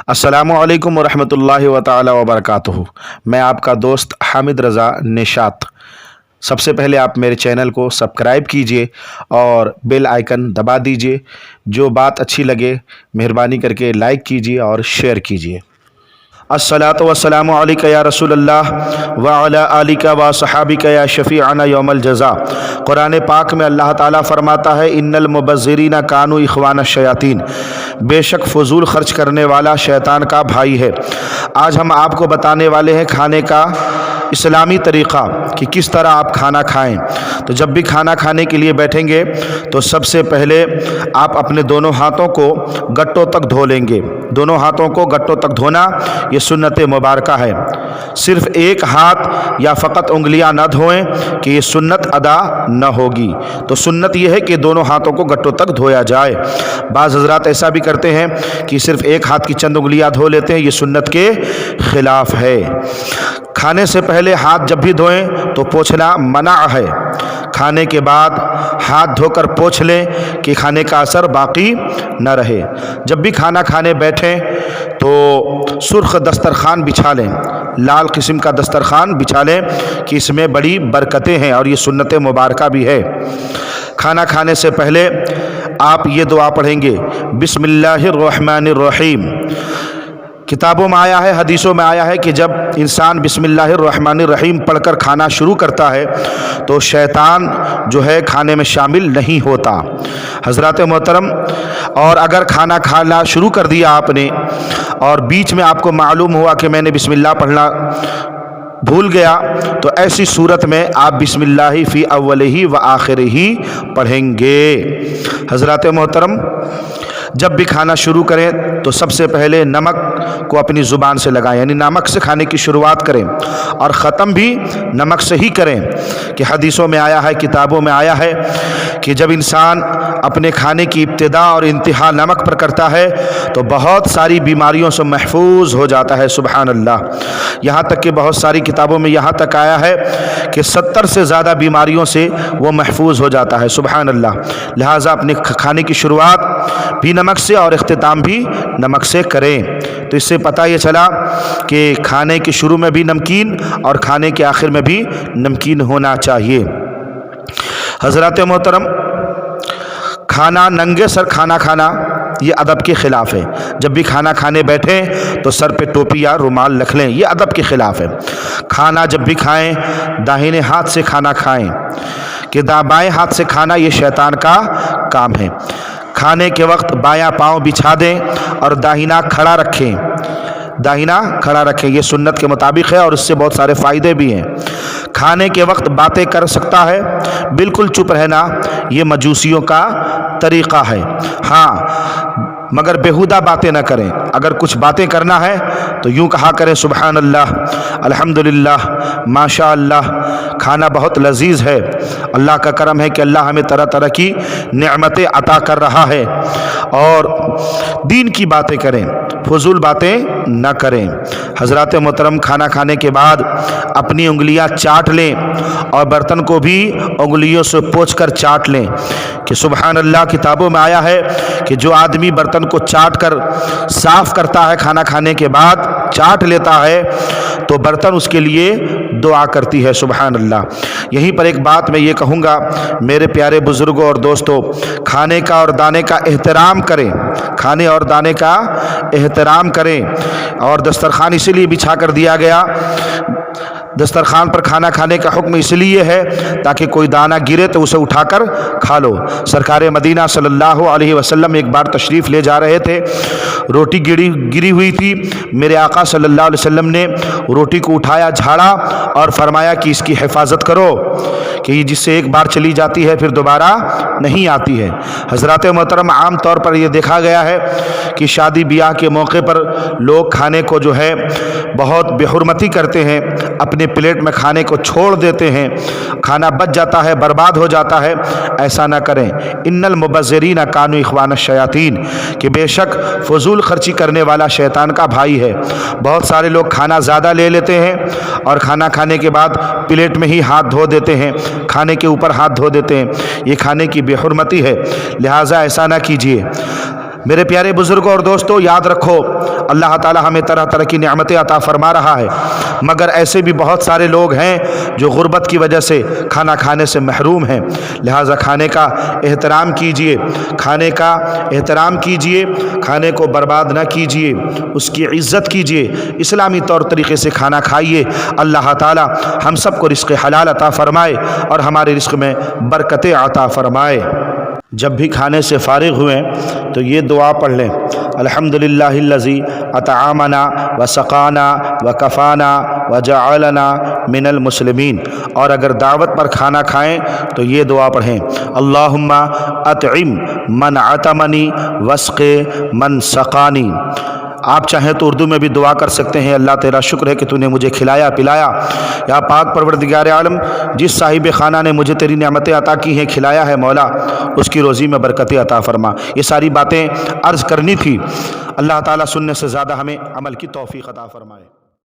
अस्सलामु अलैकुम वरहमतुल्लाहि व तआला व बरकातुहू। मैं आपका दोस्त हामिद रज़ा निशात। सबसे पहले आप मेरे चैनल को सब्सक्राइब कीजिए और बेल आइकन दबा दीजिए। जो बात अच्छी लगे मेहरबानी करके लाइक कीजिए और शेयर कीजिए। अस्सलातु वस्सलामु अलैका या रसूलल्लाह व अला आलिका व सहाबिका या शफीअना यौमल जज़ा। कुरान पाक में अल्लाह ताला फरमाता है, इन्नल मुबज़्ज़िरीना कानू इख़वान शयातीन, बेशक फजूल खर्च करने वाला शैतान का भाई है। आज हम आपको बताने वाले हैं खाने का इस्लामी तरीक़ा कि किस तरह आप खाना खाएं। तो जब भी खाना खाने के लिए बैठेंगे तो सबसे पहले आप अपने दोनों हाथों को गट्टों तक धो लेंगे। दोनों हाथों को गट्टों तक धोना ये सुन्नत मुबारका है। सिर्फ एक हाथ या फ़कत उंगलियां न धोएं कि ये सुन्नत अदा न होगी। तो सुन्नत ये है कि दोनों हाथों को गट्टों तक धोया जाए। बाज़ हज़रात ऐसा भी करते हैं कि सिर्फ एक हाथ की चंद उंगलियां धो लेते हैं, ये सुन्नत के ख़िलाफ़ है। खाने से पहले हाथ जब भी धोएं तो पोंछना मना है। खाने के बाद हाथ धोकर पोंछ लें कि खाने का असर बाकी न रहे। जब भी खाना खाने बैठें तो सुर्ख दस्तरखान बिछा लें, लाल किस्म का दस्तरखान बिछा लें कि इसमें बड़ी बरकतें हैं और ये सुन्नत मुबारका भी है। खाना खाने से पहले आप ये दुआ पढ़ेंगे, बिस्मिल्लाहिर्रहमानिर्रहीम। किताबों में आया है, हदीसों में आया है कि जब इंसान बिस्मिल्लाहिर्रहमानिर्रहीम पढ़कर खाना शुरू करता है तो शैतान जो है खाने में शामिल नहीं होता। हज़रात मोहतरम, और अगर खाना खाना शुरू कर दिया आपने और बीच में आपको मालूम हुआ कि मैंने बिस्मिल्लाह पढ़ना भूल गया, तो ऐसी सूरत में आप बिस्मिल्लाह फ़ी अव्वलिही व आखिरिही पढ़ेंगे। हज़रात मोहतरम, जब भी खाना शुरू करें तो सबसे पहले नमक को अपनी ज़ुबान से लगाएं, यानी नमक से खाने की शुरुआत करें और ख़त्म भी नमक से ही करें। कि हदीसों में आया है, किताबों में आया है कि जब इंसान अपने खाने की इब्तिदा और इंतहा नमक पर करता है तो बहुत सारी बीमारियों से महफूज हो जाता है। सुबहान अल्लाह। यहाँ तक कि बहुत सारी किताबों में यहाँ तक आया है कि 70 से ज़्यादा बीमारियों से वो महफूज हो जाता है। सुबहान अल्लाह। लिहाजा अपने खाने की शुरुआत भी नमक से और इख्तिताम भी नमक से करें। तो इससे पता ये चला कि खाने के शुरू में भी नमकीन और खाने के आखिर में भी नमकीन होना चाहिए। हज़रात मोहतरम, खाना नंगे सर खाना खाना ये अदब के ख़िलाफ़ है। जब भी खाना खाने बैठें तो सर पे टोपी या रुमाल रख लें, ये अदब के ख़िलाफ़ है। खाना जब भी खाएं दाहिने हाथ से खाना खाएं, कि बाएं हाथ से खाना ये शैतान का काम है। खाने के वक्त बायां पाँव बिछा दें और दाहिना खड़ा रखें। दाहिना खड़ा रखें, ये सुन्नत के मुताबिक है और इससे बहुत सारे फ़ायदे भी हैं। खाने के वक्त बातें कर सकता है, बिल्कुल चुप रहना ये मजूसियों का तरीक़ा है। हाँ, मगर बेहुदा बातें न करें। अगर कुछ बातें करना है तो यूँ कहा करें, सुबहान अल्लाह, अल्हम्दुलिल्लाह, माशा अल्लाह, खाना बहुत लजीज़ है। अल्लाह का करम है कि अल्लाह हमें तरह तरह की नेमतें अता कर रहा है। और दीन की बातें करें, फजूल बातें न करें। हज़रात मोहतरम, खाना खाने के बाद अपनी उंगलियां चाट लें और बर्तन को भी उंगलियों से पोंछकर चाट लें। कि सुबहान अल्लाह, किताबों में आया है कि जो आदमी बर्तन को चाट कर साफ़ करता है, खाना खाने के बाद चाट लेता है, तो बर्तन उसके लिए दुआ करती है। सुबहान अल्लाह। यहीं पर एक बात मैं ये कहूँगा, मेरे प्यारे बुज़ुर्गों और दोस्तों, खाने का और दाने का एहतराम करें। खाने और दाने का एहतराम करें। और दस्तरखान इसीलिए बिछा कर दिया गया, दस्तरखान पर खाना खाने का हुक्म इसलिए है ताकि कोई दाना गिरे तो उसे उठाकर खा लो। सरकार मदीना सल्लल्लाहु अलैहि वसल्लम एक बार तशरीफ़ ले जा रहे थे, रोटी गिरी हुई थी। मेरे आका सल्लल्लाहु अलैहि वसल्लम ने रोटी को उठाया, झाड़ा और फरमाया कि इसकी हिफाजत करो, कि जिससे एक बार चली जाती है फिर दोबारा नहीं आती है। हज़रात मोहतरम, आम तौर पर यह देखा गया है कि शादी ब्याह के मौके पर लोग खाने को जो है बहुत बेहुरमती करते हैं, अपने प्लेट में खाने को छोड़ देते हैं, खाना बच जाता है, बर्बाद हो जाता है। ऐसा ना करें। इन्नल मुबज़्ज़िरीना कानू इख़वान शयातीन, कि बेशक फजूल खर्ची करने वाला शैतान का भाई है। बहुत सारे लोग खाना ज़्यादा ले लेते हैं और खाना खाने के बाद प्लेट में ही हाथ धो देते हैं, खाने के ऊपर हाथ धो देते हैं। ये खाने की बेहुरमती है, लिहाजा ऐसा ना कीजिए। میرے پیارے بزرگوں اور دوستوں، یاد رکھو اللہ تعالی ہمیں طرح طرح کی نعمتیں عطا فرما رہا ہے، مگر ایسے بھی بہت سارے لوگ ہیں جو غربت کی وجہ سے کھانا کھانے سے محروم ہیں۔ لہٰذا کھانے کا احترام کیجئے، کھانے کا احترام کیجئے، کھانے کو برباد نہ کیجئے، اس کی عزت کیجئے، اسلامی طور طریقے سے کھانا کھائیے۔ اللہ تعالی ہم سب کو رزق حلال عطا فرمائے اور ہمارے رزق میں برکتیں عطا فرمائے۔ جب بھی کھانے سے فارغ ہوئیں تو یہ دعا پڑھ لیں، الحمدللہ الذی اطعمنا وسقانا وکفانا وجعلنا من المسلمین۔ اور اگر دعوت پر کھانا کھائیں تو یہ دعا پڑھیں، اللہم اطعم من عطمنی واسق من سقانی۔ آپ چاہیں تو اردو میں بھی دعا کر سکتے ہیں، اللہ تیرا شکر ہے کہ تو نے مجھے کھلایا پلایا، یا پاک پروردگار عالم جس صاحب خانہ نے مجھے تیری نعمتیں عطا کی ہیں، کھلایا ہے، مولا اس کی روزی میں برکتیں عطا فرما۔ یہ ساری باتیں عرض کرنی تھی۔ اللہ تعالیٰ سننے سے زیادہ ہمیں عمل کی توفیق عطا فرمائے۔